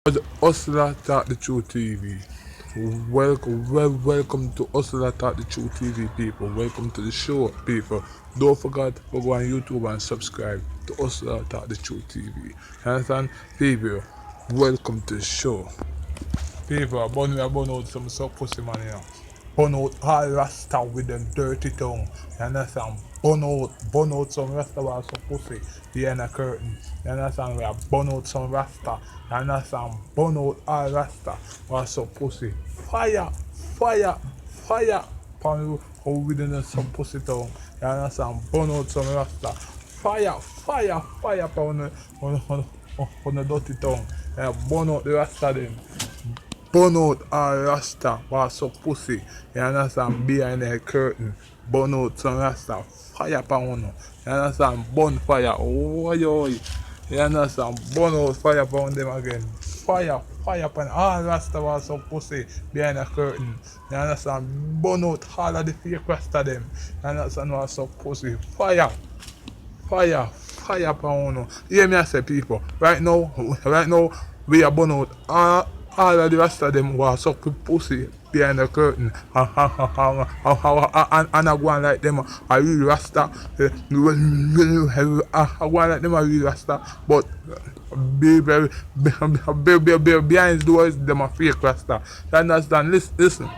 The Hustler Talk the Truth TV. Welcome to Hustler Talk the Truth TV, people. Welcome to the show, people. Don't forget to go on YouTube and subscribe to Hustler Talk the Truth TV. Understand, people? Welcome to the show. People, I burn out some pussy man, you know. Burn out all rasta with them dirty tongue. You understand? Burn out some rasta with some pussy behind a curtain. You understand? We are burn out some rasta. You understand? Burn out all rasta with some pussy. Fire. Pan who within some pussy tongue. You understand? Burn out some rasta. Fire on the dirty tongue. Burn out the rasta them. Burn out all rasta was some pussy. You understand? Behind the curtain. Burn out some rasta. Fire pa one. You understand? Burn fire. Oh, you understand? Burn out fire pa them again. Fire pan all rasta was some pussy behind the curtain. You understand? Burn out all of the fake rasta them. You understand? Was some pussy. Fire pa one. Hear me I say, people. Right now, we are burn out all of the rest of them was suck pussy behind the curtain and I go on like them a real rasta. I go on like them a real rasta, but behind the doors them a fake rasta. You understand? Listen.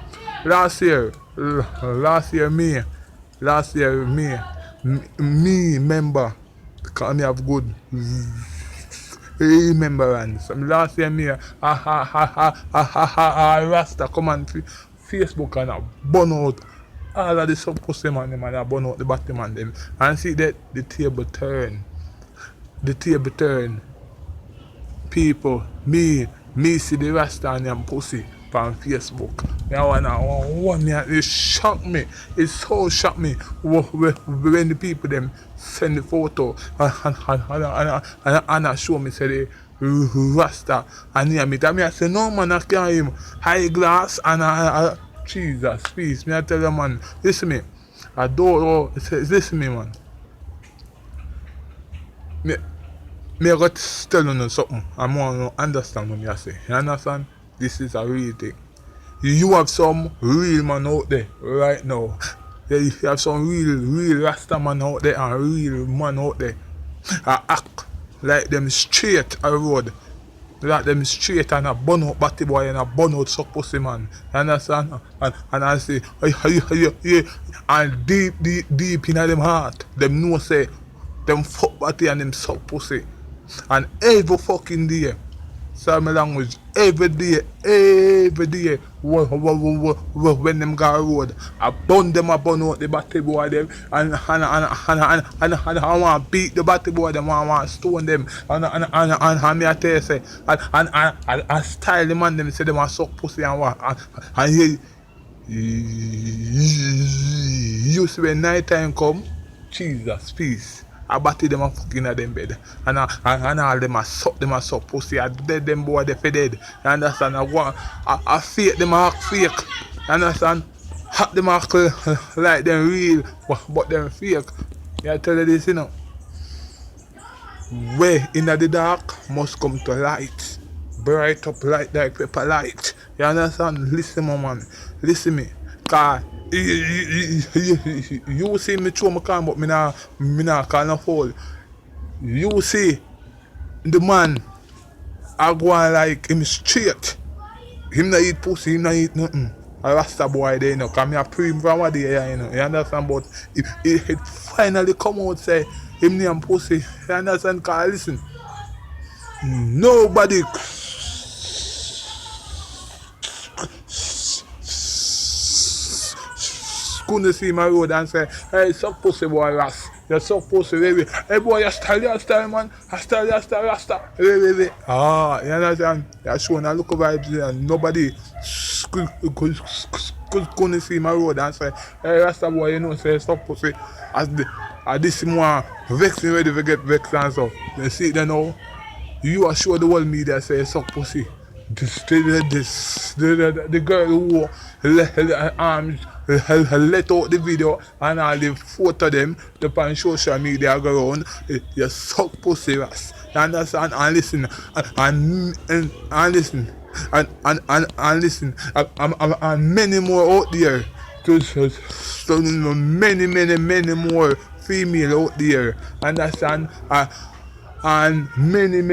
Last year me member, because me have good remembrance. Last year me Rasta come on Facebook and I burn out all of the sub pussy man them and I burn out the bottom man them. And see that the table turn. People, me see the Rasta and them pussy on Facebook. Now and one it shocked me. It so shocked me when the people them send the photo and I show me say they Rasta and near me. That me I say no man I can't him high glass and Jesus please me I tell you man, listen me. I don't know, listen me man. Me I got to tell you something. I want to understand what I say. You understand? This is a real thing. You have some real man out there right now. You have some real Rasta man out there and real man out there. I act like them straight a road. Like them straight and a burn out batty boy and a burn out suck pussy man. You understand? And I say, yeah. And deep in them heart, them know say, them fuck batty and them suck pussy. And every fucking day, say my language, every day, when them go road, I burn out the batty boy them, and I want to beat the batty boy them, I want to stone them, and me I tell you say, and style the man them say them a suck pussy and what, and you see when night time come, Jesus peace. I batty them a fucking at them bed. And all them a suck pussy. I dead them boy they dead. You understand? I fake them a act fake. You understand? Hack them act like them real, but them fake. I tell you this, you know. Way in the dark must come to light. Bright up light like paper light. You understand? Listen, my man. Listen me. Cause you see me throw my can, but me nah call no fool. You see the man I go on like him straight. Him not eat pussy, him not eat nothing. A Rasta boy there, you know, cause me a pre him from what day, you know. You understand? But it finally come out say him name pussy. You understand? Cause listen, nobody couldn't see my road and say, hey, suck pussy boy, Ras. You suck pussy, baby. Hey boy, you style, man. I style, Rasta. Baby. Ah, you understand? You're showing a look of vibes and nobody couldn't see my road and say, hey, Rasta boy, you know, say, suck pussy. As this more vexing, ready to get vexed and so. You see it now? You are sure the whole media say, suck pussy. the girl who let out the video and all the photo them up on social media go around. You suck pussy ass. You understand? And listen and listen and listen and many more out there. So many more female out there. Understand? And many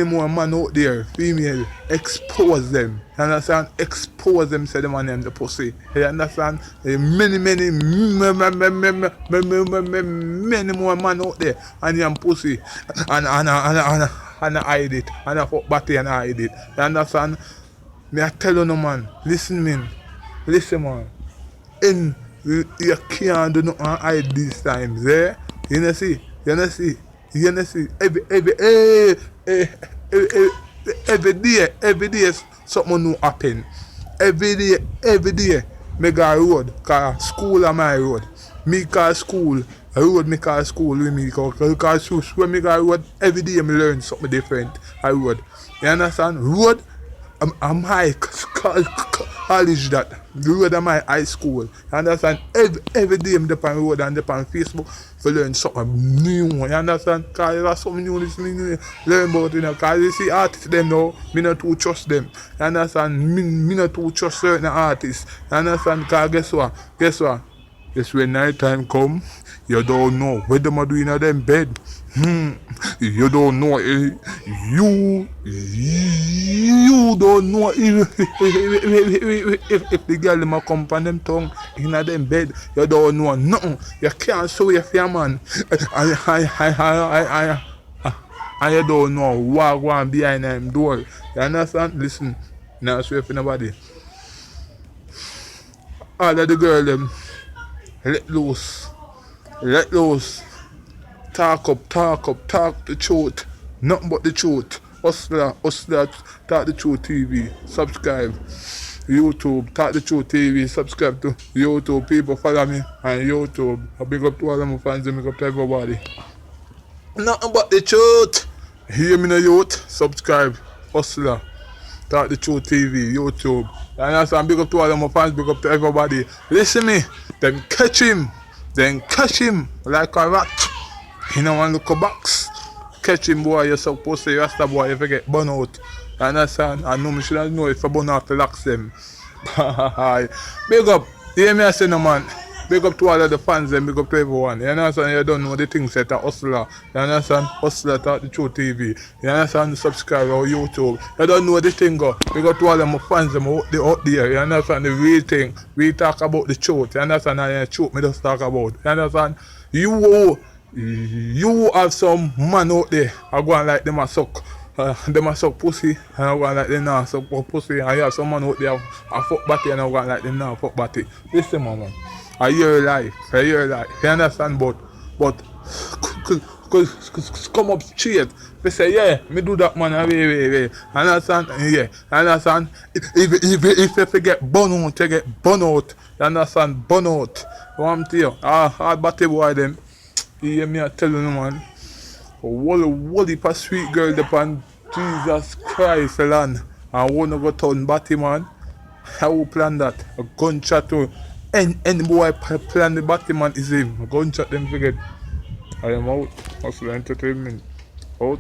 more man out there, female, expose them. You understand? Expose them, say the man them the pussy. You understand? Many more man out there, and them pussy, and I hide it, and I fuck body and I hide it. You understand? Me I tell you no man, listen man, man. You can't do nothing and hide these times, eh? You know see? Every day something new happen. Every day me go road, cause school on my road. Me call school, road me call school with me, cause when me go road, every day me learn something different. I road. You understand? Road, I'm high college that. The road of my high school. You understand? Every day I'm on road and on Facebook to learn something new. You understand? Because there's something new listening learn about it. Because you see artists them now, me not too trust them. You understand? Me not too trust certain artists. You understand? Because guess what? It's when night time come, you don't know what them are doing in them bed. You don't know. You don't know if the girl them a come on them tongue in them bed. You don't know nothing. You can't show your fear man. And you don't know what going behind them door. You understand? Listen, now swear for nobody. All of the girl them let loose. Talk the truth. Nothing but the truth. Hustler, Talk the Truth TV. Subscribe. YouTube, Talk the Truth TV. Subscribe to YouTube. People follow me on YouTube. I big up to all of my fans and big up to everybody. Nothing but the truth. Hear me, no youth. Subscribe. Hustler, Talk the Truth TV. YouTube. And also, big up to all of my fans. Big up to everybody. Listen me. Then catch him like a rat. You know, one look a box. Catch him, boy. You're supposed to say rasta boy if you get burn out. You understand? I know me should know if I burn out to locks them. Big up. Hear me I say no man. Big up to all of the fans and big up to everyone. You understand? You don't know the things that are Hustler. You understand? Hustler Talk the Truth TV. You understand? Subscribe on YouTube. You don't know the thing go. Big up to all of my fans them out there. You understand? The real thing. We talk about the truth. You understand? And the truth me just talk about. You understand? You have some man out there. I go and like them a suck. Them a suck pussy and I go and like them now suck pussy. And you have some man out there a fuck batty and I go and like them now fuck batty. Listen man. I hear life. You understand? But come up straight. They say, yeah, me do that man away. Understand? Yeah. Understand? If you get burn out, you get burn out. You understand? Burn out. What I'm telling you, hard batty boy them. You hear me I tell you man. What if a sweet girl depend Jesus Christ land and wanna go turn batty man? How will plan that? A gunshot to any boy plan the batty man is him. A gunshot them forget. I am out. Hustle Entertainment. Out.